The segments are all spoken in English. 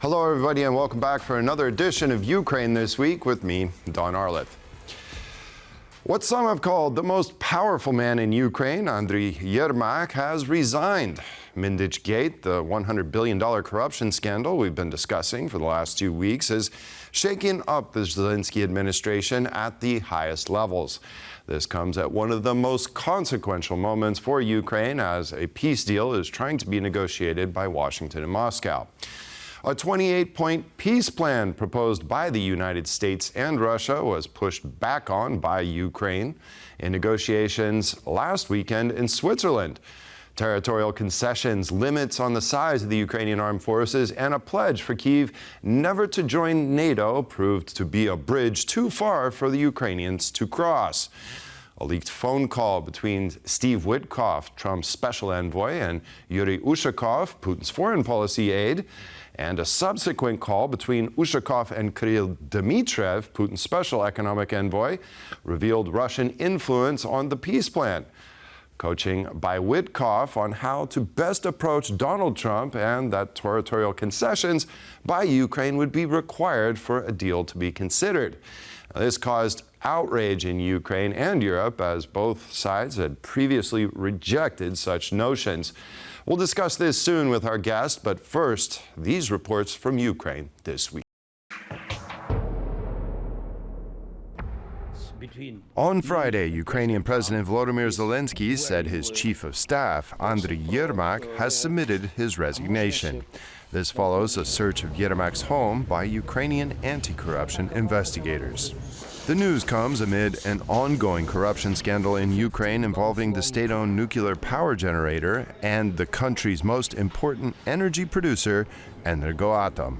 Hello, everybody, and welcome back for another edition of Ukraine This Week with me, Don Arleth. What some have called the most powerful man in Ukraine, Andriy Yermak, has resigned. Mindich Gate, the $100 billion corruption scandal we've been discussing for the last 2 weeks, has shaken up the Zelenskyy administration at the highest levels. This comes at one of the most consequential moments for Ukraine as a peace deal is trying to be negotiated by Washington and Moscow. A 28-point peace plan proposed by the United States and Russia was pushed back on by Ukraine in negotiations last weekend in Switzerland. Territorial concessions, limits on the size of the Ukrainian armed forces, and a pledge for Kyiv never to join NATO proved to be a bridge too far for the Ukrainians to cross. A leaked phone call between Steve Whitkoff, Trump's special envoy, and Yuri Ushakov, Putin's foreign policy aide, and a subsequent call between Ushakov and Kirill Dmitriev, Putin's special economic envoy, revealed Russian influence on the peace plan. Coaching by Whitkoff on how to best approach Donald Trump and that territorial concessions by Ukraine would be required for a deal to be considered. Now, this caused outrage in Ukraine and Europe as both sides had previously rejected such notions. We'll discuss this soon with our guest, but first, these reports from Ukraine this week. On Friday, Ukrainian President Volodymyr Zelenskyy said his chief of staff, Andriy Yermak, has submitted his resignation. This follows a search of Yermak's home by Ukrainian anti-corruption investigators. The news comes amid an ongoing corruption scandal in Ukraine involving the state-owned nuclear power generator and the country's most important energy producer, Energoatom.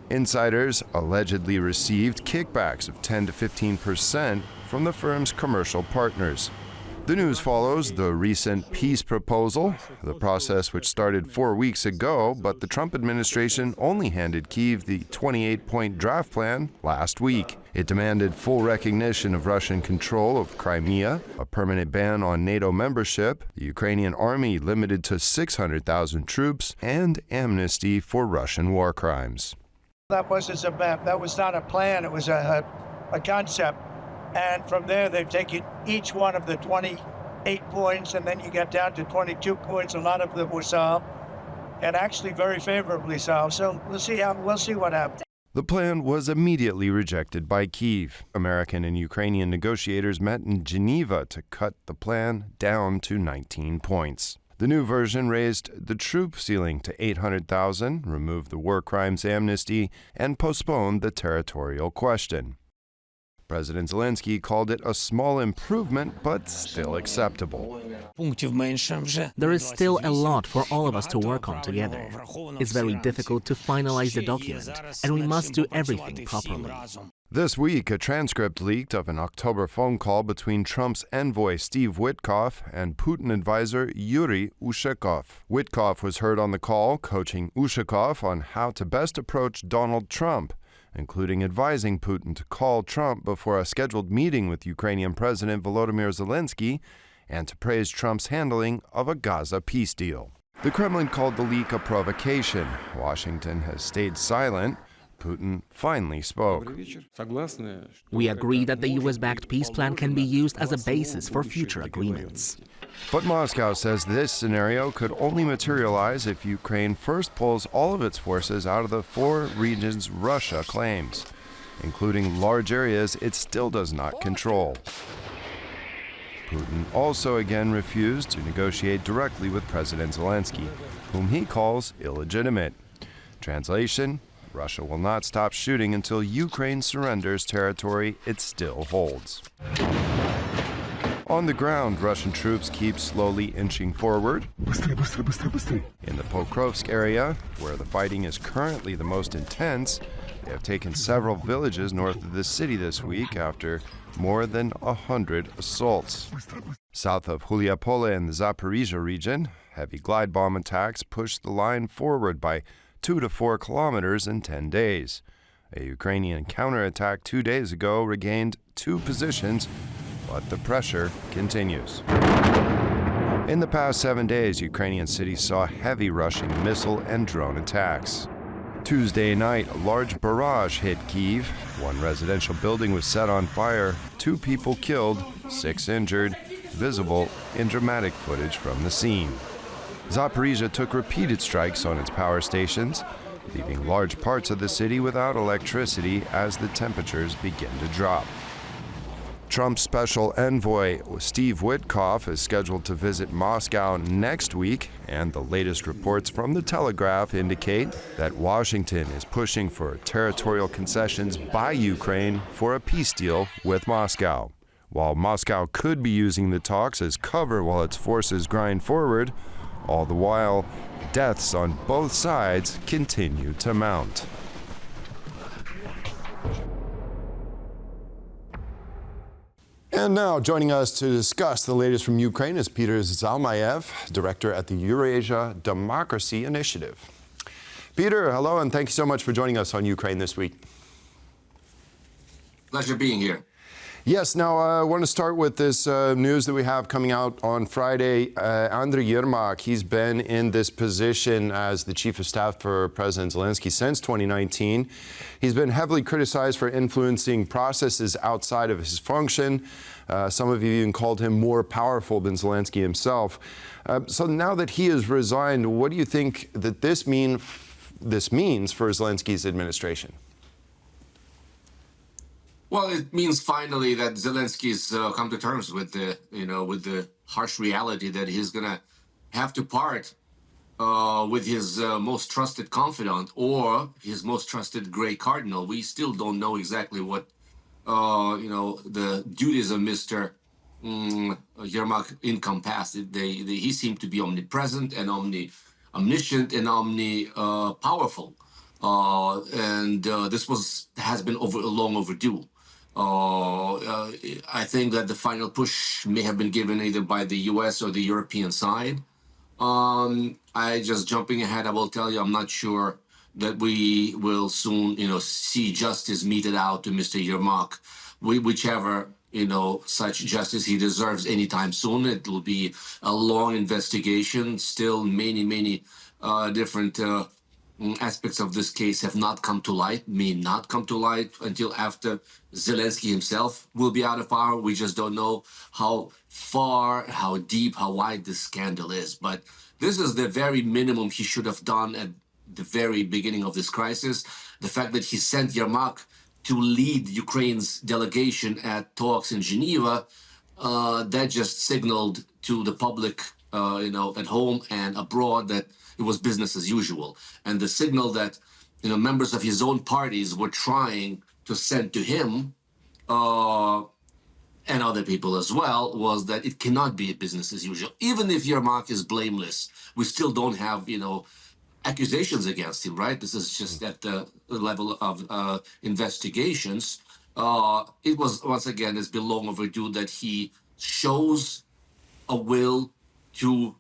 Insiders allegedly received kickbacks of 10 to 15% from the firm's commercial partners. The news follows the recent peace proposal, the process which started 4 weeks ago, but the Trump administration only handed Kyiv the 28-point draft plan last week. It demanded full recognition of Russian control of Crimea, a permanent ban on NATO membership, the Ukrainian army limited to 600,000 troops, and amnesty for Russian war crimes. That was not a plan, it was a concept. And from there, they've taken each one of the 28 points, and then you get down to 22 points. A lot of them were solved, and actually very favorably solved. So we'll see what happens. The plan was immediately rejected by Kyiv. American and Ukrainian negotiators met in Geneva to cut the plan down to 19 points. The new version raised the troop ceiling to 800,000, removed the war crimes amnesty, and postponed the territorial question. President Zelenskyy called it a small improvement, but still acceptable. There is still a lot for all of us to work on together. It's very difficult to finalize the document, and we must do everything properly. This week, a transcript leaked of an October phone call between Trump's envoy Steve Whitkoff and Putin advisor Yuri Ushakov. Whitkoff was heard on the call, coaching Ushakov on how to best approach Donald Trump, including advising Putin to call Trump before a scheduled meeting with Ukrainian President Volodymyr Zelenskyy and to praise Trump's handling of a Gaza peace deal. The Kremlin called the leak a provocation. Washington has stayed silent. Putin finally spoke. We agree that the U.S.-backed peace plan can be used as a basis for future agreements. But Moscow says this scenario could only materialize if Ukraine first pulls all of its forces out of the 4 regions Russia claims, including large areas it still does not control. Putin also again refused to negotiate directly with President Zelenskyy, whom he calls illegitimate. Translation: Russia will not stop shooting until Ukraine surrenders territory it still holds. On the ground, Russian troops keep slowly inching forward. In the Pokrovsk area, where the fighting is currently the most intense, they have taken several villages north of the city this week after more than 100 assaults. South of Huliapole in the Zaporizhia region, heavy glide bomb attacks pushed the line forward by 2 to 4 kilometers in 10 days. A Ukrainian counterattack 2 days ago regained 2 positions, but the pressure continues. In the past 7 days, Ukrainian cities saw heavy Russian missile and drone attacks. Tuesday night, a large barrage hit Kyiv. One residential building was set on fire, 2 people killed, 6 injured, visible in dramatic footage from the scene. Zaporizhzhia took repeated strikes on its power stations, leaving large parts of the city without electricity as the temperatures begin to drop. Trump's special envoy, Steve Whitkoff, is scheduled to visit Moscow next week, and the latest reports from The Telegraph indicate that Washington is pushing for territorial concessions by Ukraine for a peace deal with Moscow. While Moscow could be using the talks as cover while its forces grind forward, all the while, deaths on both sides continue to mount. And now, joining us to discuss the latest from Ukraine is Peter Zalmayev, director at the Eurasia Democracy Initiative. Peter, hello, and thank you so much for joining us on Ukraine this week. Pleasure being here. Yes, now I want to start with this news that we have coming out on Friday. Andriy Yermak, he's been in this position as the chief of staff for President Zelenskyy since 2019. He's been heavily criticized for influencing processes outside of his function. Some of you even called him more powerful than Zelenskyy himself. So now that he has resigned, what do you think that this means for Zelenskyy's administration? Well, it means finally that Zelensky's come to terms with the harsh reality that he's going to have to part with his most trusted confidant or his most trusted gray cardinal. We still don't know exactly what the duties of Mr. Yermak encompass. He seemed to be omnipresent and omniscient and powerful, and this has been long overdue. I think that the final push may have been given either by the U.S. or the European side. Jumping ahead, I will tell you, I'm not sure that we will soon, see justice meted out to Mr. Yermak, whichever, such justice he deserves anytime soon. It will be a long investigation. Still, many different aspects of this case have not come to light, may not come to light until after Zelenskyy himself will be out of power. We just don't know how far, how deep, how wide this scandal is. But this is the very minimum he should have done at the very beginning of this crisis. The fact that he sent Yermak to lead Ukraine's delegation at talks in Geneva, that just signaled to the public, at home and abroad that it was business as usual. And the signal that, members of his own parties were trying to send to him, and other people as well, was that it cannot be business as usual. Even if Yermak is blameless, we still don't have, accusations against him, right? This is just at the level of investigations. It was, once again, it's been long overdue that he shows a will to,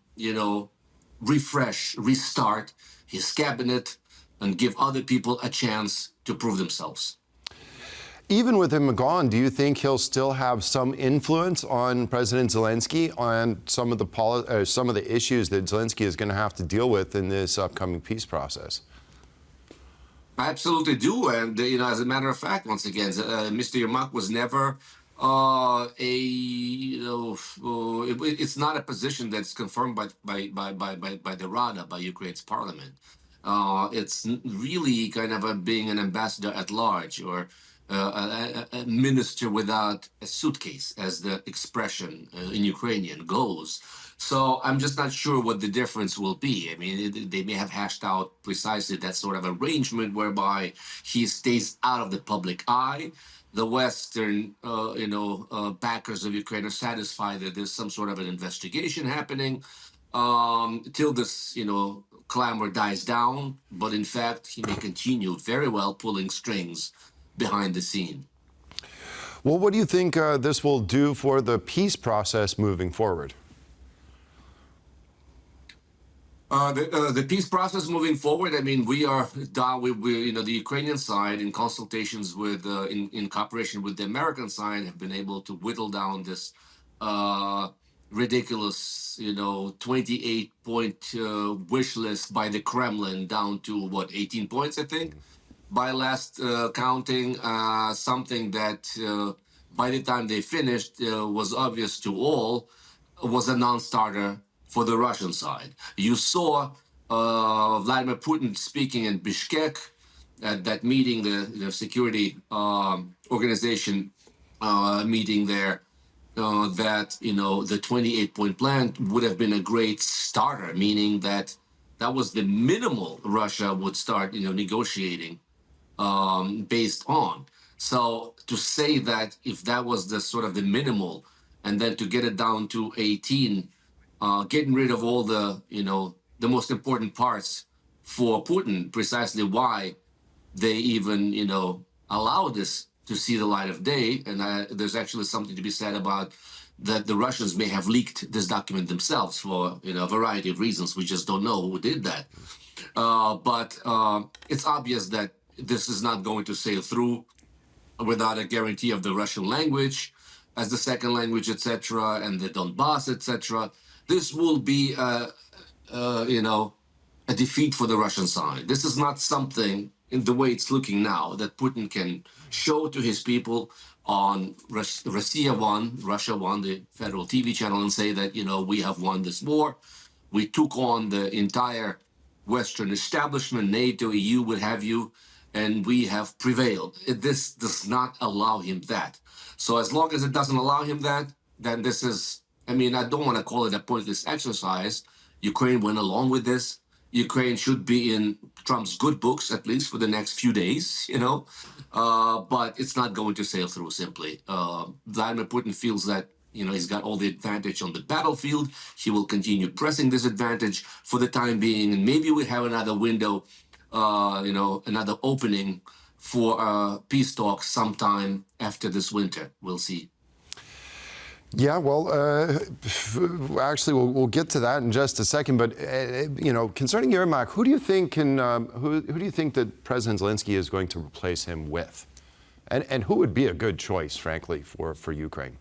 restart his cabinet and give other people a chance to prove themselves. Even with him gone, do you think he'll still have some influence on President Zelenskyy on some of the issues that Zelenskyy is going to have to deal with in this upcoming peace process? I absolutely do, and as a matter of fact, once again, Mr. Yermak was never it's not a position that's confirmed by the Rada, by Ukraine's parliament. It's really kind of being an ambassador at large, or a minister without a suitcase, as the expression in Ukrainian goes. So I'm just not sure what the difference will be. I mean, they may have hashed out precisely that sort of arrangement whereby he stays out of the public eye. The Western, backers of Ukraine are satisfied that there's some sort of an investigation happening till this, clamor dies down. But in fact, he may continue very well pulling strings behind the scene. Well, what do you think this will do for the peace process moving forward? The peace process moving forward, I mean, we are down with, the Ukrainian side in consultations with, in cooperation with the American side, have been able to whittle down this ridiculous, 28-point wish list by the Kremlin down to, 18 points, I think, by last counting, something that by the time they finished was obvious to all, was a non-starter for the Russian side. You saw Vladimir Putin speaking in Bishkek at that meeting, the security organization meeting there, that the 28-point plan would have been a great starter, meaning that was the minimal Russia would start negotiating based on. So to say that if that was the sort of the minimal, and then to get it down to 18, getting rid of all the the most important parts for Putin, precisely why they even allow this to see the light of day. And there's actually something to be said about that the Russians may have leaked this document themselves for a variety of reasons. We just don't know who did that. But it's obvious that this is not going to sail through without a guarantee of the Russian language as the second language, etc., and the Donbass, etc. This will be a defeat for the Russian side. This is not something, in the way it's looking now, that Putin can show to his people on Russia One, the federal TV channel, and say that, we have won this war. We took on the entire Western establishment, NATO, EU, what have you, and we have prevailed. This does not allow him that. So as long as it doesn't allow him that, then this is, I don't want to call it a pointless exercise. Ukraine went along with this. Ukraine should be in Trump's good books, at least for the next few days, but it's not going to sail through simply. Vladimir Putin feels that, he's got all the advantage on the battlefield. He will continue pressing this advantage for the time being. And maybe we have another window, another opening for peace talks sometime after this winter. We'll see. Yeah, well, actually, we'll get to that in just a second. But concerning Yermak, who do you think who do you think that President Zelenskyy is going to replace him with, and who would be a good choice, frankly, for Ukraine?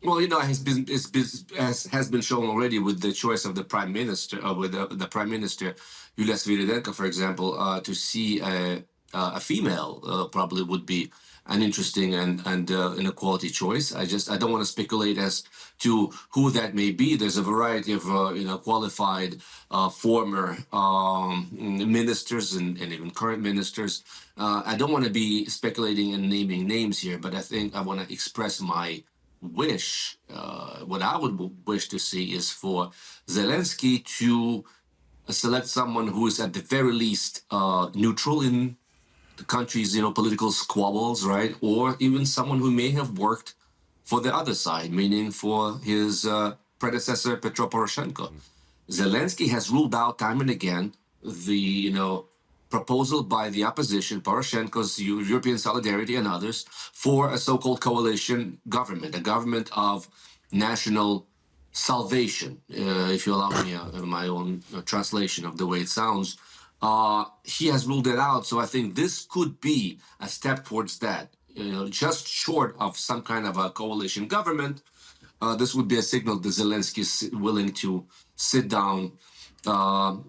Well, has been shown already with the choice of the prime minister, with the prime minister, Yulia Sviridenko, for example, to see a female probably would be an interesting and an equality choice. I don't want to speculate as to who that may be. There's a variety of qualified former ministers and even current ministers. I don't want to be speculating and naming names here, but I think I want to express my wish. What I would wish to see is for Zelenskyy to select someone who is at the very least neutral in the country's political squabbles, right? Or even someone who may have worked for the other side, meaning for his predecessor Petro Poroshenko. Zelenskyy has ruled out time and again the proposal by the opposition, Poroshenko's European Solidarity and others, for a so-called coalition government, a government of national salvation, if you allow me my own translation of the way it sounds. He has ruled it out, so I think this could be a step towards that. Just short of some kind of a coalition government, this would be a signal that Zelenskyy is willing to sit down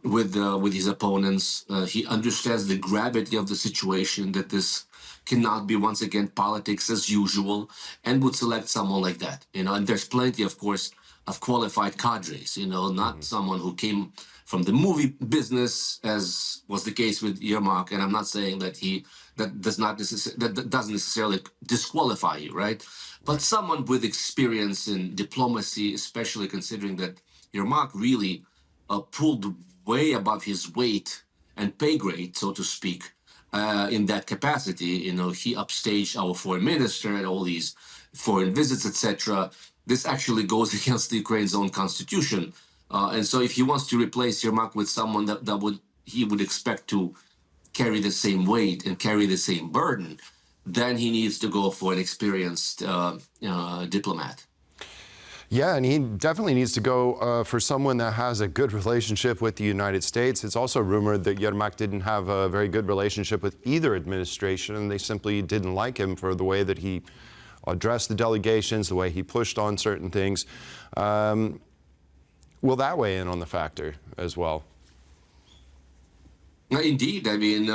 with his opponents. He understands the gravity of the situation, that this cannot be once again politics as usual, and would select someone like that. And there's plenty, of course, of qualified cadres. Not someone who came from the movie business, as was the case with Yermak. And I'm not saying that that doesn't necessarily disqualify you, right? But someone with experience in diplomacy, especially considering that Yermak really pulled way above his weight and pay grade, so to speak, in that capacity. He upstaged our foreign minister at all these foreign visits, etc. This actually goes against the Ukraine's own constitution. And so if he wants to replace Yermak with someone he would expect to carry the same weight and carry the same burden, then he needs to go for an experienced diplomat. Yeah, and he definitely needs to go for someone that has a good relationship with the United States. It's also rumored that Yermak didn't have a very good relationship with either administration, and they simply didn't like him for the way that he addressed the delegations, the way he pushed on certain things. Will that weigh in on the factor as well? Indeed. I mean,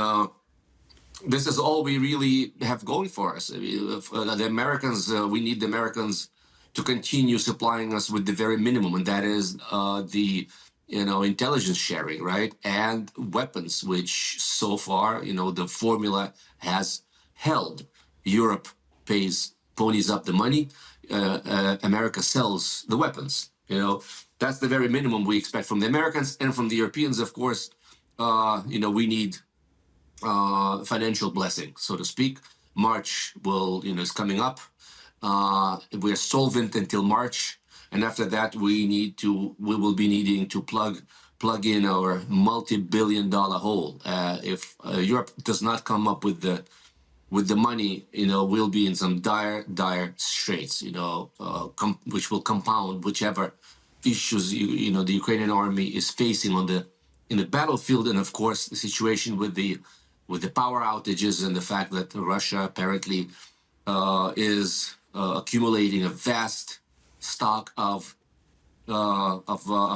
this is all we really have going for us. I mean, the Americans, we need the Americans to continue supplying us with the very minimum, and that is the intelligence sharing, right, and weapons, which so far, the formula has held. Europe ponies up the money, America sells the weapons. That's the very minimum we expect from the Americans, and from the Europeans, of course. We need financial blessing, so to speak. March is coming up. We're solvent until March, and after that we will be needing to plug in our multi-billion-dollar hole. If Europe does not come up with the money, we'll be in some dire straits. Which will compound whichever issues the Ukrainian army is facing in the battlefield, and of course the situation with the power outages and the fact that Russia apparently is accumulating a vast stock of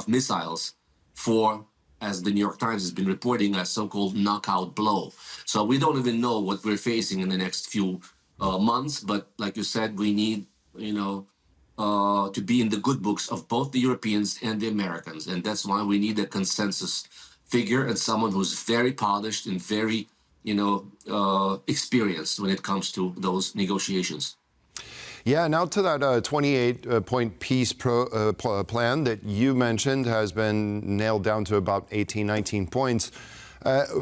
missiles for, as the New York Times has been reporting, a so-called knockout blow. So we don't even know what we're facing in the next few months. But like you said, we need to be in the good books of both the Europeans and the Americans, and that's why we need a consensus figure and someone who's very polished and very experienced when it comes to those negotiations. Yeah, now to that 28-point peace plan that you mentioned has been nailed down to about 18, 19 points.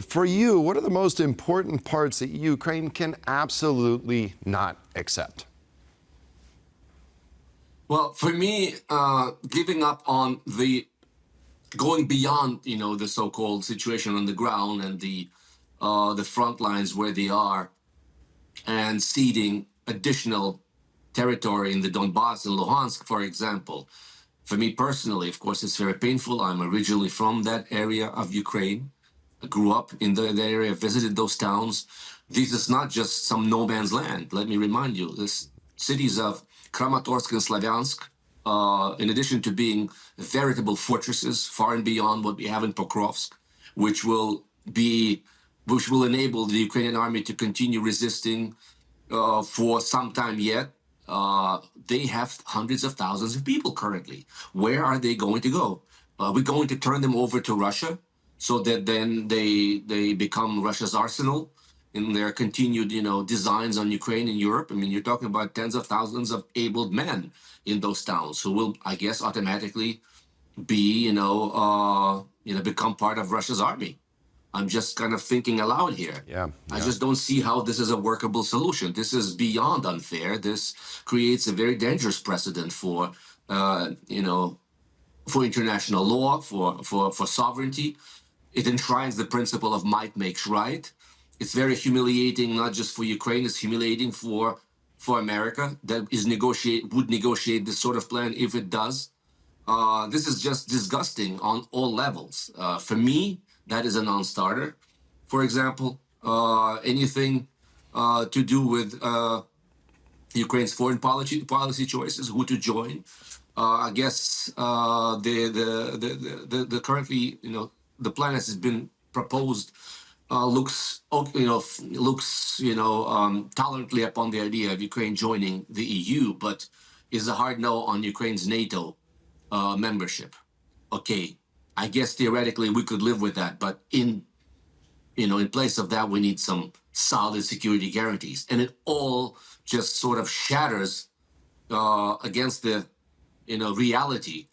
For you, what are the most important parts that Ukraine can absolutely not accept? Well, for me, giving up on going beyond, the so-called situation on the ground and the front lines where they are, and ceding additional territory in the Donbass and Luhansk, for example. For me personally, of course, it's very painful. I'm originally from that area of Ukraine. I grew up in the area, visited those towns. This is not just some no man's land. Let me remind you, the cities of Kramatorsk and Slavyansk, in addition to being veritable fortresses far and beyond what we have in Pokrovsk, which will enable the Ukrainian army to continue resisting for some time yet. They have hundreds of thousands of people currently. Where are they going to go? Are we going to turn them over to Russia so that then they become Russia's arsenal in their continued, designs on Ukraine and Europe? I mean, you're talking about tens of thousands of able men in those towns who will, I guess, automatically be, become part of Russia's army. I'm just kind of thinking aloud here. Yeah. I just don't see how this is a workable solution. This is beyond unfair. This creates a very dangerous precedent for international law, for sovereignty. It enshrines the principle of might makes right. It's very humiliating, not just for Ukraine. It's humiliating for America that would negotiate this sort of plan if it does. This is just disgusting on all levels. For me, that is a non-starter. For example, anything to do with Ukraine's foreign policy choices, who to join. I guess the currently, the plan as has been proposed looks tolerantly upon the idea of Ukraine joining the EU, but is a hard no on Ukraine's NATO membership. Okay. I guess theoretically we could live with that, but in place of that, we need some solid security guarantees, and it all just sort of shatters against the reality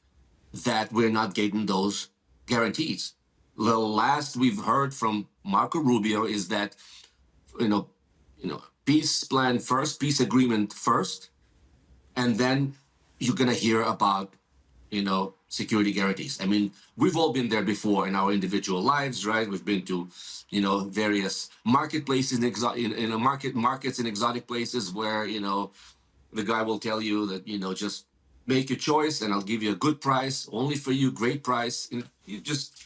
that we're not getting those guarantees. The last we've heard from Marco Rubio is that peace plan first, peace agreement first, and then you're gonna hear about security guarantees. I mean, we've all been there before in our individual lives, right? We've been to, various marketplaces markets in exotic places where, the guy will tell you that, just make your choice and I'll give you a good price, only for you, great price. And you just,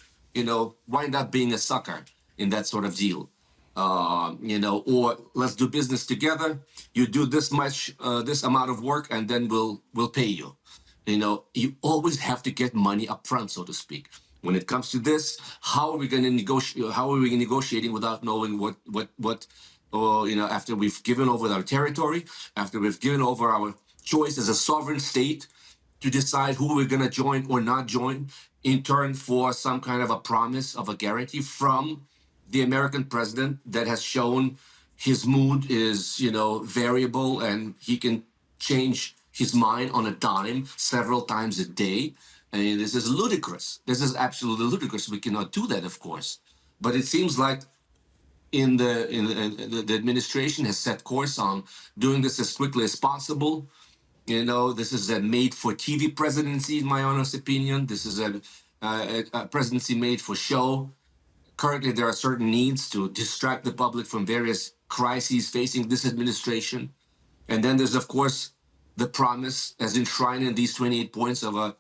wind up being a sucker in that sort of deal. or let's do business together. You do this much, this amount of work, and then we'll pay you. You always have to get money up front, so to speak. When it comes to this, how are we going to negotiate? How are we negotiating without knowing what? After we've given over our territory, after we've given over our choice as a sovereign state to decide who we're going to join or not join, in turn for some kind of a promise of a guarantee from the American president that has shown his mood is, variable, and he can change his mind on a dime several times a day. I mean, this is ludicrous. This is absolutely ludicrous. We cannot do that, of course. But it seems like the administration has set course on doing this as quickly as possible. This is a made-for-TV presidency, in my honest opinion. This is a presidency made for show. Currently, there are certain needs to distract the public from various crises facing this administration. And then there's, of course, the promise as enshrined in these 28 points of a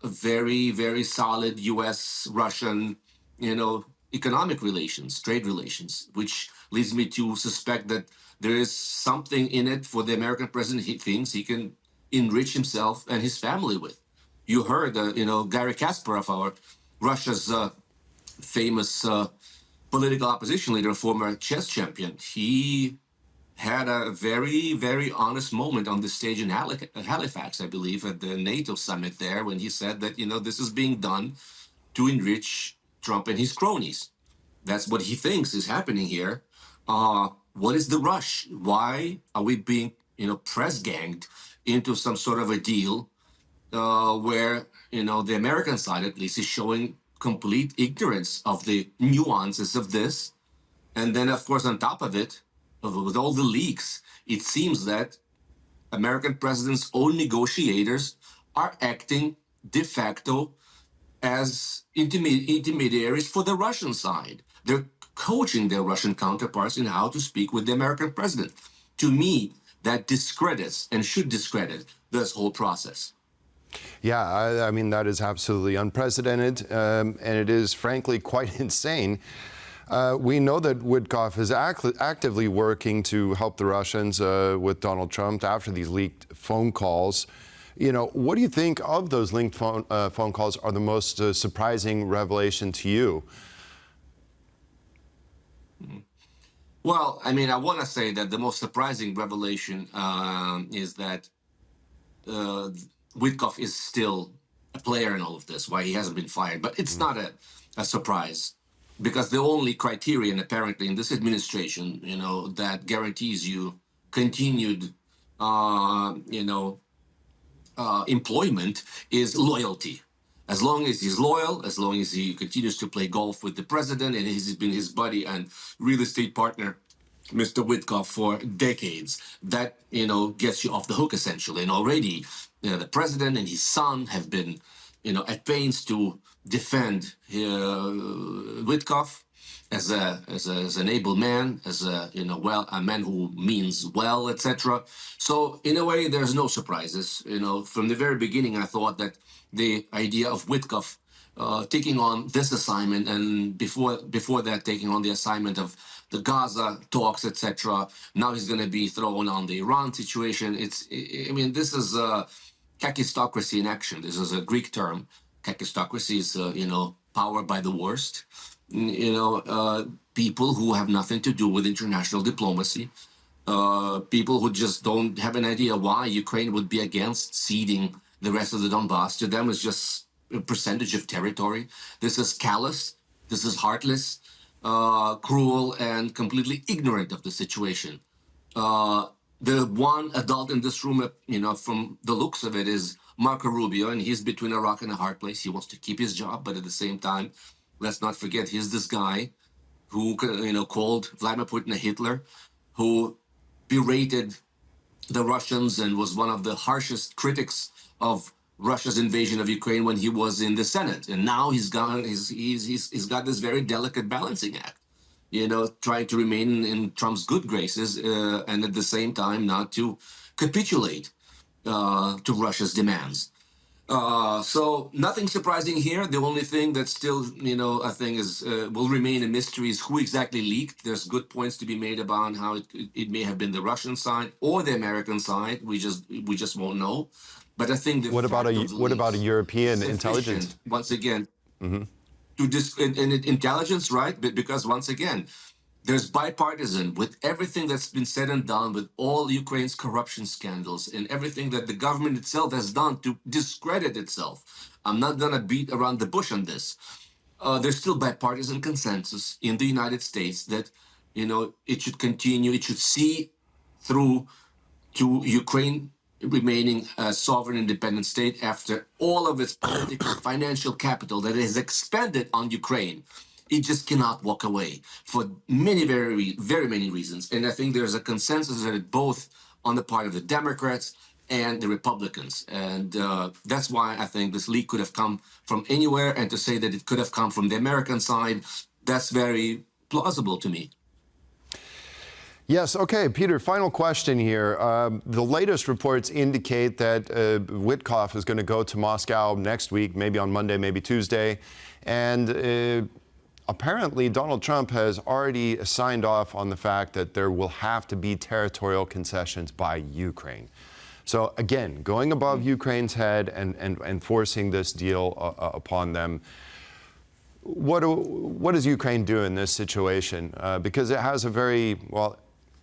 very, very solid U.S.-Russian, economic relations, trade relations, which leads me to suspect that there is something in it for the American president he thinks he can enrich himself and his family with. You heard, Garry Kasparov, our Russia's famous political opposition leader, former chess champion. He had a very, very honest moment on the stage in Halifax, I believe, at the NATO summit there, when he said that, this is being done to enrich Trump and his cronies. That's what he thinks is happening here. What is the rush? Why are we being, press ganged into some sort of a deal where, the American side, at least, is showing complete ignorance of the nuances of this? And then, of course, on top of it, with all the leaks, it seems that American president's own negotiators are acting de facto as intermediaries for the Russian side. They're coaching their Russian counterparts in how to speak with the American president. To me, that discredits and should discredit this whole process. Yeah, I mean, that is absolutely unprecedented, and it is frankly quite insane. We know that Whitkoff is actively working to help the Russians with Donald Trump after these leaked phone calls. What do you think of those linked phone calls are the most surprising revelation to you? Well, I mean, I want to say that the most surprising revelation is that Whitkoff is still a player in all of this, why he hasn't been fired. But it's not a surprise, because the only criterion apparently in this administration, that guarantees you continued, employment is loyalty. As long as he's loyal, as long as he continues to play golf with the president, and he's been his buddy and real estate partner, Mr. Whitkoff, for decades, that, gets you off the hook, essentially. And already, the president and his son have been, at pains to defend Whitkoff as an able man, as a man who means well, etc. So in a way, there's no surprises. From the very beginning, I thought that the idea of Whitkoff taking on this assignment, and before that, taking on the assignment of the Gaza talks, etc. Now he's going to be thrown on the Iran situation. This is kakistocracy in action. This is a Greek term. Kakistocracy is, power by the worst. People who have nothing to do with international diplomacy. People who just don't have an idea why Ukraine would be against ceding the rest of the Donbass. To them, it's just a percentage of territory. This is callous. This is heartless, cruel, and completely ignorant of the situation. The one adult in this room, from the looks of it, is Marco Rubio, and he's between a rock and a hard place. He wants to keep his job, but at the same time, let's not forget, he's this guy who, called Vladimir Putin a Hitler, who berated the Russians and was one of the harshest critics of Russia's invasion of Ukraine when he was in the Senate. And now he's got this very delicate balancing act, trying to remain in Trump's good graces and at the same time not to capitulate to Russia's demands. So nothing surprising here. The only thing that still, I think is will remain a mystery is who exactly leaked. There's good points to be made about how it may have been the Russian side or the American side. We just won't know. But I think the What about a European intelligence? Once again, to intelligence, right? But because once again, there's bipartisan with everything that's been said and done, with all Ukraine's corruption scandals and everything that the government itself has done to discredit itself. I'm not going to beat around the bush on this. There's still bipartisan consensus in the United States that, it should continue, it should see through to Ukraine remaining a sovereign independent state after all of its political financial capital that it has expended on Ukraine. It just cannot walk away for many, very many reasons. And I think there's a consensus that it both on the part of the Democrats and the Republicans. And that's why I think this leak could have come from anywhere. And to say that it could have come from the American side, that's very plausible to me. Yes, okay, Peter, final question here. The latest reports indicate that Whitkoff is going to go to Moscow next week, maybe on Monday, maybe Tuesday. And apparently, Donald Trump has already signed off on the fact that there will have to be territorial concessions by Ukraine. So again, going above Ukraine's head and forcing this deal upon them. What does Ukraine do in this situation? Because it has a very,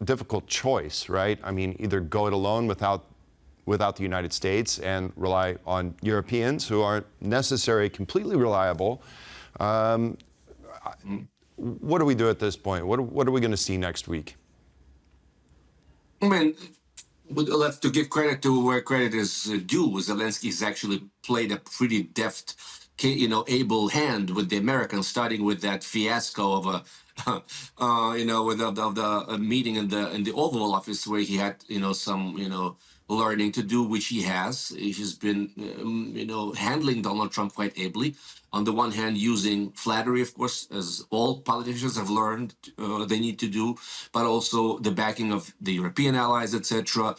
difficult choice, right? I mean, either go it alone without the United States and rely on Europeans who aren't necessarily completely reliable. What do we do at this point? What are we going to see next week? I mean, we'll have to give credit to where credit is due. Zelensky's actually played a pretty deft, able hand with the Americans, starting with that fiasco of a, with the meeting in the Oval Office where he had, some, learning to do, which he has. He's been, handling Donald Trump quite ably. On the one hand, using flattery, of course, as all politicians have learned they need to do, but also the backing of the European allies, etc.,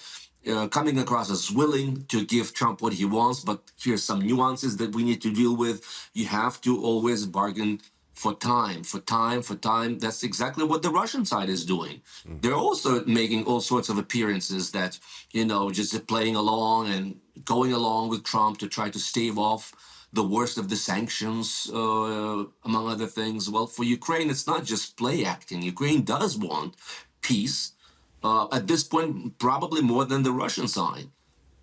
coming across as willing to give Trump what he wants. But here's some nuances that we need to deal with. You have to always bargain for time. That's exactly what the Russian side is doing. They're also making all sorts of appearances that, just playing along and going along with Trump to try to stave off the worst of the sanctions, among other things. Well, for Ukraine, it's not just play acting. Ukraine does want peace. At this point, probably more than the Russian side.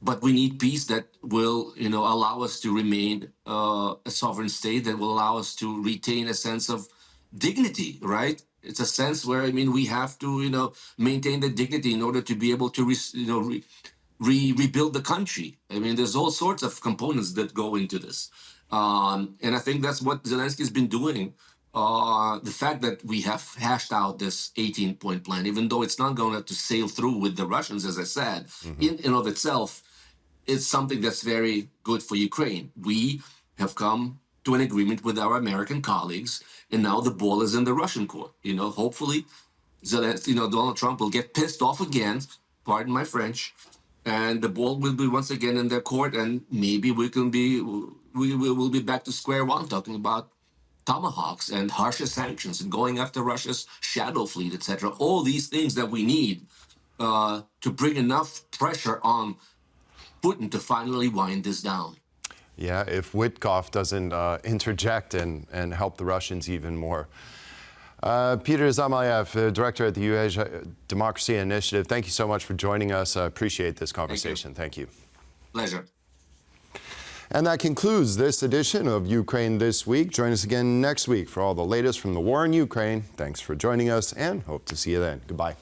But we need peace that will, allow us to remain a sovereign state, that will allow us to retain a sense of dignity, right? It's a sense where, we have to, maintain the dignity in order to be able to, rebuild the country. There's all sorts of components that go into this. And I think that's what Zelenskyy has been doing. The fact that we have hashed out this 18-point plan, even though it's not going to sail through with the Russians, as I said, in and of itself, it's something that's very good for Ukraine. We have come to an agreement with our American colleagues, and now the ball is in the Russian court. Hopefully, Donald Trump will get pissed off again, pardon my French, and the ball will be once again in their court, and maybe we will be back to square one, talking about tomahawks and harsher sanctions and going after Russia's shadow fleet, etc. All these things that we need to bring enough pressure on Putin to finally wind this down. Yeah, if Whitkoff doesn't interject and help the Russians even more. Peter Zalmayev, director at the Eurasia Democracy Initiative, thank you so much for joining us. I appreciate this conversation. Thank you. Pleasure. And that concludes this edition of Ukraine This Week. Join us again next week for all the latest from the war in Ukraine. Thanks for joining us and hope to see you then. Goodbye.